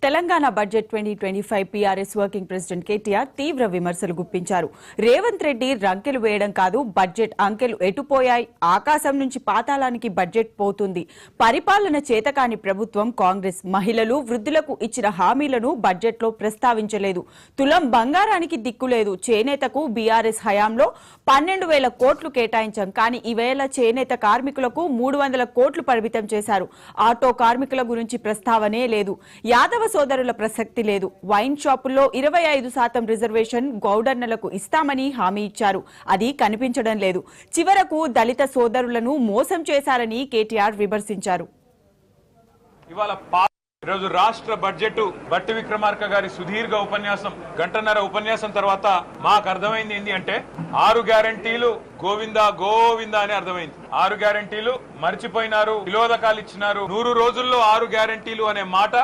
Telangana budget 2025 PRS working president KTR తీవ్ర విమర్శలు గుప్పించారు. రేవంత్ రెడ్డి రంకెలు వేయడం కాదు, బడ్జెట్ అంకెలు ఎటుపోయాయి, ఆకాశం నుంచి పాతాళానికి బడ్జెట్ పోతుంది. పరిపాలన చేతకాని ప్రభుత్వం కాంగ్రెస్ మహిళలు, వృద్ధులకు ఇచ్చిన హామీలను బడ్జెట్లో ప్రస్తావించలేదు. తులం బంగారానికి దిక్కులేదు. చేనేతకు బీఆర్ఎస్ హయాంలో 12,000 కోట్లు కేటాయించాం. కానీ ఈవేళ చేనేత కార్మికులకు 300 కోట్లు పరిమితం చేశారు. ఆటో కార్మికుల గురించి ప్రస్తావనే లేదు. యాదవ సోదరుల ప్రసక్తి లేదు. వైన్ షాపుల్లో 25% రిజర్వేషన్ గౌడన్నలకు ఇస్తామని హామీ ఇచ్చారు. అది కనిపించడం లేదు. చివరకు దళిత సోదరులను మోసం చేశారని కేటీఆర్ విమర్శించారు. ఈరోజు రాష్ట్ర బడ్జెట్ బట్టి విక్రమార్క గారి సుదీర్ఘ ఉపన్యాసం, గంటన్నర ఉపన్యాసం తర్వాత మాకు అర్థమైంది ఏంటి అంటే 6 గ్యారంటీలు గోవిందా గోవిందా అని అర్థమైంది. 6 గ్యారంటీలు మర్చిపోయినారు, విలోదకాలు ఇచ్చినారు. 100 రోజుల్లో 6 గ్యారంటీలు అనే మాట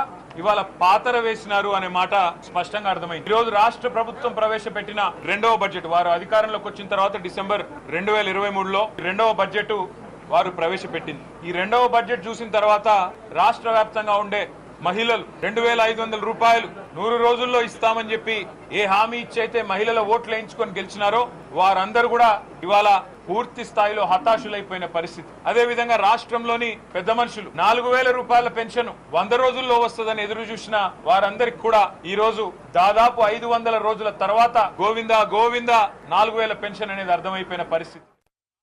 ఇవాళ పాతర వేసినారు అనే మాట స్పష్టంగా అర్థమైంది. ఈ రోజు రాష్ట్ర ప్రభుత్వం ప్రవేశపెట్టిన రెండవ బడ్జెట్, వారు అధికారంలోకి వచ్చిన తర్వాత డిసెంబర్ 2023లో రెండవ బడ్జెట్ వారు ప్రవేశపెట్టింది. ఈ రెండవ బడ్జెట్ చూసిన తర్వాత రాష్ట్ర వ్యాప్తంగా ఉండే మహిళలు 2,500 రూపాయలు 100 రోజుల్లో ఇస్తామని చెప్పి ఏ హామీ ఇచ్చైతే మహిళల ఓట్లు వేయించుకొని గెలిచినారో వారందరూ కూడా ఇవాళ పూర్తి స్థాయిలో హతాశులైపోయిన పరిస్థితి. అదే విధంగా రాష్ట్రంలోని పెద్ద మనుషులు 4,000 రూపాయల పెన్షన్ 100 రోజుల్లో వస్తుందని ఎదురు చూసిన వారందరికి కూడా ఈ రోజు దాదాపు 500 రోజుల తర్వాత గోవిందా గోవిందా 4,000 పెన్షన్ అనేది అర్థమైపోయిన పరిస్థితి.